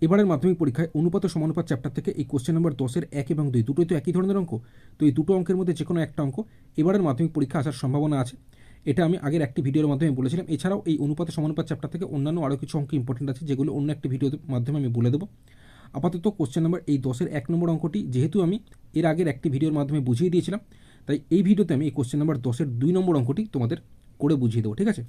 এবারের মাধ্যমিক পরীক্ষায় অনুপাত ও সমানুপাত চ্যাপ্টার থেকে এই কোশ্চেন নম্বর 10-এর 1 এবং 2 দুটোই তো একই ধরনের অঙ্ক। তো এই দুটো অঙ্কের মধ্যে যে কোনো একটা অঙ্ক এবারের মাধ্যমিক পরীক্ষা আসার সম্ভাবনা আছে। এটা আমি আগের একটি ভিডিওর মাধ্যমে বলেছিলাম। এছাড়াও এই অনুপাত ও সমানুপাত চ্যাপ্টার থেকে অন্যান্য আরও কিছু অঙ্ক ইম্পর্টেন্ট আছে, যেগুলো অন্য একটি ভিডিওর মাধ্যমে আমি বলে দেবো। আপাতত কোশ্চেন নম্বর এই 10-এর 1 নম্বর অঙ্কটি যেহেতু আমি এর আগের একটি ভিডিওর মাধ্যমে বুঝিয়ে দিয়েছিলাম, তাই এই ভিডিওতে আমি এই কোশ্চেন নম্বর 10-এর 2 নম্বর অঙ্কটি তোমাদের করে বুঝিয়ে দেবো, ঠিক আছে?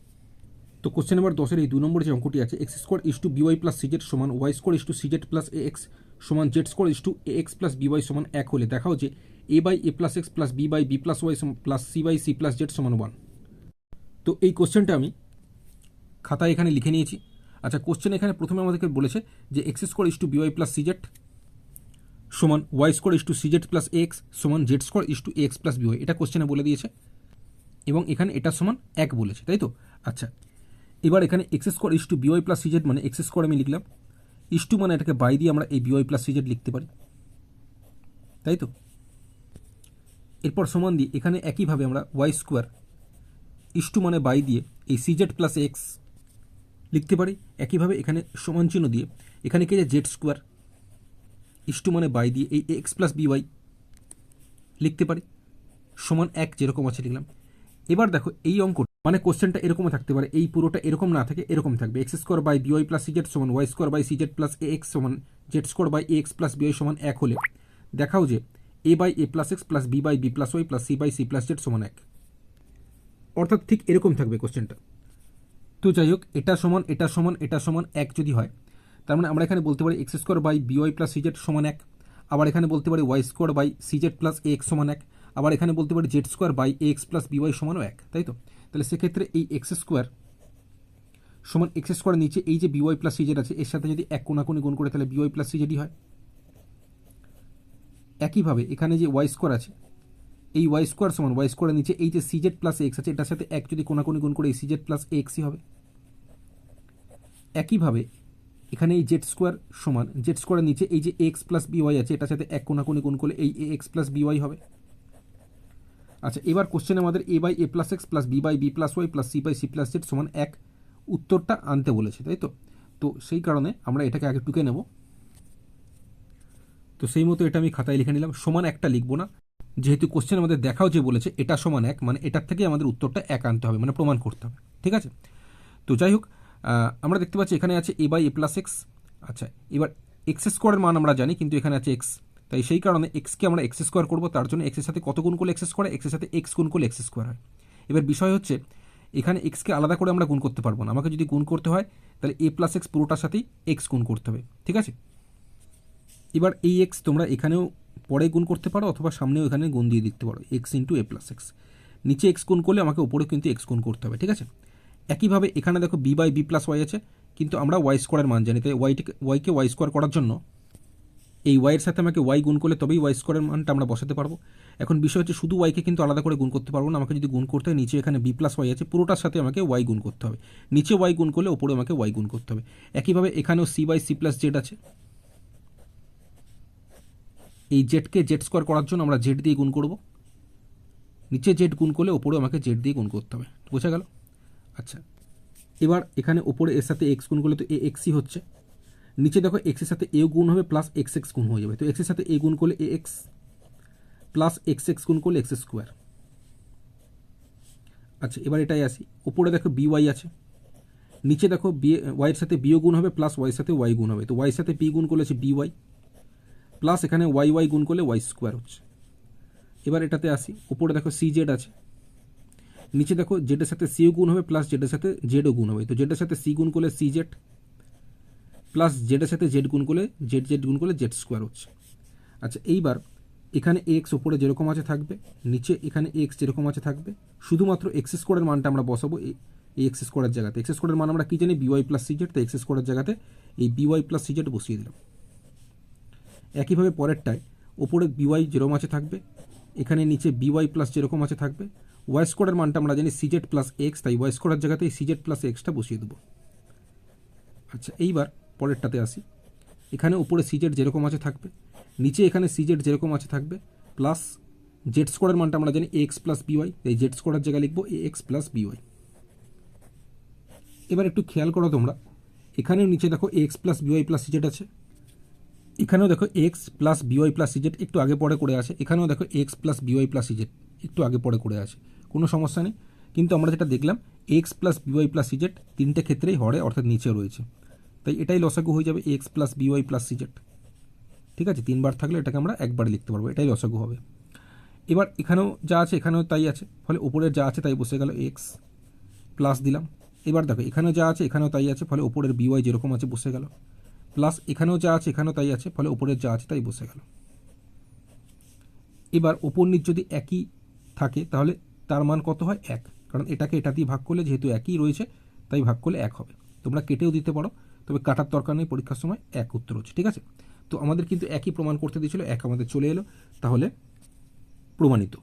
তো কোশ্চেন নম্বর 10-এর এই 2 নম্বর যে অঙ্কটি আছে, X square is two by plus CZ সমান Y square is to CZ plus A X সমান Z square is to A X plus BY সমান 1 হলে দেখাও যে A by A plus X plus B by B plus Y plus C by C plus Z সমান 1। তো এই কোশ্চেনটা আমি খাতায় এখানে লিখে নিয়েছি। আচ্ছা, কোশ্চেন এখানে প্রথমে আমাদেরকে বলেছে যে X square is two by plus CZ সমান Y square is to CZ plus A X সমান Z square is to A X plus BY, এটা কোশ্চেনে বলে দিয়েছে এবং এখানে এটা সমান 1 বলেছে, তাই তো? আচ্ছা, এবার এখানে X square is two by plus C Z মানে এক্স স্কোয়ার আমি লিখলাম, ইস টু মানে এটাকে বাই দিয়ে আমরা এই বিওয়াই প্লাস সিজেড লিখতে পারি, তাই তো? এরপর সমান দিয়ে এখানে একইভাবে আমরা ওয়াই স্কোয়ার ইস টু মানে বাই দিয়ে এই সিজেড প্লাস এক্স লিখতে পারি। একইভাবে এখানে সমান চিহ্ন দিয়ে এখানে কি যে জেড স্কোয়ার ইস টু মানে বাই দিয়ে এই এক্স প্লাস বিওয়াই লিখতে পারি, সমান 1 যেরকম আছে লিখলাম। এবার দেখো এই অঙ্ক মানে কোশ্চেনটা এরকমও থাকতে পারে, এই পুরোটা এরকম না থাকে এরকম থাকবে, X square by BY plus CZ সমান Y square by CZ plus A X সমান Z square by A X plus BY সমান 1 হলে দেখাও যে A by A plus X plus B by B plus Y plus C by C plus Z সমান 1। অর্থাৎ ঠিক এরকম থাকবে কোশ্চেনটা। তো যাই হোক, এটা সমান এটা সমান এটা সমান 1 যদি হয়, তার মানে আমরা এখানে বলতে পারি X square by BY plus CZ সমান 1। আবার এখানে বলতে পারি Y square by CZ plus A X সমান 1। আবার এখানে বলতে পারি Z square by A X plus BY সমানও 1, তাই তো? তাহলে সেক্ষেত্রে এই এক্স স্কোয়ার সমান এক্স স্কোয়ার নিচে এই যে বিওয়াই প্লাস সিজেড আছে এর সাথে যদি 1 কোনাকুনি গুণ করে তাহলে বিওয়াই প্লাস সিজেডই হয়। একইভাবে এখানে যে ওয়াই স্কোয়ার আছে এই ওয়াই স্কোয়ার সমান ওয়াই স্কোয়ারের নিচে এই যে সিজেড প্লাস এক্স আছে এটার সাথে 1 যদি কোনাকুনি গুণ করে এই সিজেড প্লাস এক্সই হবে। একইভাবে এখানে এই জেড স্কোয়ার সমান জেড স্কোয়ারের নিচে এই যে এক্স প্লাস বিওয়াই আছে এটার সাথে 1 কোনাকুনি গুণ করলে এই এ এক্স প্লাস বিওয়াই হবে। আচ্ছা, এবার কোশ্চেনে আমাদের A by A plus X plus B by B plus Y plus C by C plus Z সমান 1 উত্তরটা আনতে বলেছে, তাই তো? তো সেই কারণে আমরা এটাকে আগে টুকে নেব। তো সেই মতো এটা আমি খাতায় লিখে নিলাম, সমান 1টা লিখবো না, যেহেতু কোশ্চেন আমাদের দেখাও যে বলেছে এটা সমান 1 মানে এটার থেকে আমাদের উত্তরটা 1 আনতে হবে, মানে প্রমাণ করতে হবে, ঠিক আছে? তো যাই হোক, আমরা দেখতে পাচ্ছি এখানে আছে এ বাই এ প্লাস এক্স। আচ্ছা, এবার এক্স স্কোয়ারের মান আমরা জানি, কিন্তু এখানে আছে এক্স, তাই সেই কারণে এক্সকে আমরা এক্স স্কোয়ার করবো। তার জন্য এক্সের সাথে কত গুণ করলে এক্স স্কোয়ার, এক্সের সাথে এক্স গুণ করলে এক্স স্কোয়ার হয়। এবার বিষয় হচ্ছে এখানে এক্সকে আলাদা করে আমরা গুণ করতে পারবো না, আমাকে যদি গুণ করতে হয় তাহলে এ প্লাস এক্স পুরোটার সাথেই এক্স গুণ করতে হবে, ঠিক আছে? এবার এই এক্স তোমরা এখানেও পরে গুণ করতে পারো অথবা সামনেও এখানে গুণ দিয়ে দিতে পারো, এক্স ইন্টু এ প্লাস এক্স। নিচে এক্স গুণ করলে আমাকে ওপরে কিন্তু এক্স গুণ করতে হবে, ঠিক আছে? একইভাবে এখানে দেখো B by B plus Y আছে, কিন্তু আমরা ওয়াই স্কোয়ারের মান জানি, তাই ওয়াইকে ওয়াই স্কোয়ার করার জন্য এই ওয়াইয়ের সাথে আমাকে ওয়াই গুণ করলে তবেই ওয়াই স্কোয়ারের মানটা আমরা বসাতে পারবো। এখন বিষয় হচ্ছে শুধু ওয়াইকে কিন্তু আলাদা করে গুণ করতে পারবো না, আমাকে যদি গুণ করতে হয় নিচে এখানে বি প্লাস ওয়াই আছে পুরোটার সাথে আমাকে ওয়াই গুণ করতে হবে, নিচে ওয়াই গুণ করলে ওপরে আমাকে ওয়াই গুণ করতে হবে। একইভাবে এখানেও C by C plus Z আছে, এই জেডকে জেড স্কোয়ার করার জন্য আমরা জেড দিয়ে গুণ করব, নিচে জেড গুণ করলে ওপরে আমাকে জেড দিয়ে গুণ করতে হবে, বোঝা গেল? আচ্ছা, এবার এখানে ওপরে এর সাথে এক্স গুণ করলে তো এ এক্সই হচ্ছে, নিচে দেখো এক্সের সাথে এ গুণ হবে প্লাস এক্স এক্স গুণ হয়ে যাবে, তো এক্সের সাথে এ গুণ করলে এ এক্স প্লাস এক্স এক্স গুণ করলে এক্স স্কোয়ার। আচ্ছা, এবার এটাই আসি, ওপরে দেখো বি ওয়াই আছে, নিচে দেখো বি ওয়াইয়ের সাথে বিও গুণ হবে প্লাস ওয়াইয়ের সাথে ওয়াই গুণ হবে, তো ওয়াইয়ের সাথে বি গুণ করলে হচ্ছে বি ওয়াই প্লাস এখানে ওয়াই ওয়াই গুণ করলে ওয়াই স্কোয়ার হচ্ছে। এবার এটাতে আসি, ওপরে দেখো সি জেড আছে, নিচে দেখো জেডের সাথে সিও গুণ হবে প্লাস জেডের সাথে জেডও গুণ হবে, তো জেডের সাথে সি গুণ করলে সি জেড প্লাস জেডের সাথে জেড গুণ করলে জেড জেড গুণ করলে জেড স্কোয়ার হচ্ছে। আচ্ছা, এইবার এখানে এক্স ওপরে যেরকম আছে থাকবে, নিচে এখানে এক্স যেরকম আছে থাকবে, শুধুমাত্র এক্স স্কোয়ারের মানটা আমরা বসাবো এই এক্স স্কোয়ারের জায়গাতে। এক্স স্কোয়ারের মান আমরা কি জানি, বিওয়াই প্লাস সিজেড, তো এক্স স্কোয়ারের জায়গাতে এই বিওয়াই প্লাস সিজেড বসিয়ে দিলাম। একইভাবে পরেরটায় ওপরে বিওয়াই যেরকম আছে থাকবে, এখানে নিচে বিওয়াই প্লাস যেরকম আছে থাকবে, ওয়াই স্কোয়ারের মানটা আমরা জানি সিজেড প্লাস এক্স, তাই ওয়াই স্কোয়ারের জায়গাতে সিজেড প্লাস এক্সটা বসিয়ে দেবো। আচ্ছা, এইবার পরেরটাতে আসি, এখানে উপরে সিজেড যেরকম আছে থাকবে, নিচে এখানে সিজেড যেরকম আছে থাকবে প্লাস জেড স্কোয়ারের মানটা আমরা জানি এক্স প্লাস বিওয়াই, এই জেড স্কোয়ারের জায়গায় লিখবো এ এক্স প্লাস বিওয়াই। এবার একটু খেয়াল করো তোমরা, এখানেও নিচে দেখো x plus by plus CZ আছে, এখানেও দেখো x plus by plus CZ একটু আগে পরে করে আছে, এখানেও দেখো x plus by plus CZ একটু আগে পরে করে আছে, কোনো সমস্যা নেই। কিন্তু আমরা যেটা দেখলাম x plus by plus CZ তিনটে ক্ষেত্রেই হরে অর্থাৎ নিচে রয়েছে, তাই এটাই লসাগু হয়ে যাবে x plus by plus CZ. ঠিক আছে, তিনবার থাকলে এটাকে আমরা একবারে লিখতে পারবো, এটাই লসাগু হবে। এবার এখানেও যা আছে এখানেও তাই আছে, ফলে ওপরের যা আছে তাই বসে গেল, এক্স প্লাস দিলাম। এবার দেখো এখানেও যা আছে এখানেও তাই আছে, ফলে ওপরের বিওয়াই যেরকম আছে বসে গেল, প্লাস এখানেও যা আছে এখানেও তাই আছে, ফলে ওপরের যা আছে তাই বসে গেল। এবার ওপর নিচ যদি একই থাকে তাহলে তার মান কত হয়? 1, কারণ এটাকে এটা দিয়ে ভাগ করলে যেহেতু একই রয়েছে তাই ভাগ করলে 1 হবে। তোমরা কেটেও দিতে পারো, তবে কাটার দরকার নেই, পরীক্ষার সময় 1 উত্তর হচ্ছে। ঠিক আছে, তো আমাদের কিন্তু একই প্রমাণ করতে দিয়েছিল, 1 আমাদের চলে এলো, তাহলে প্রমাণিত।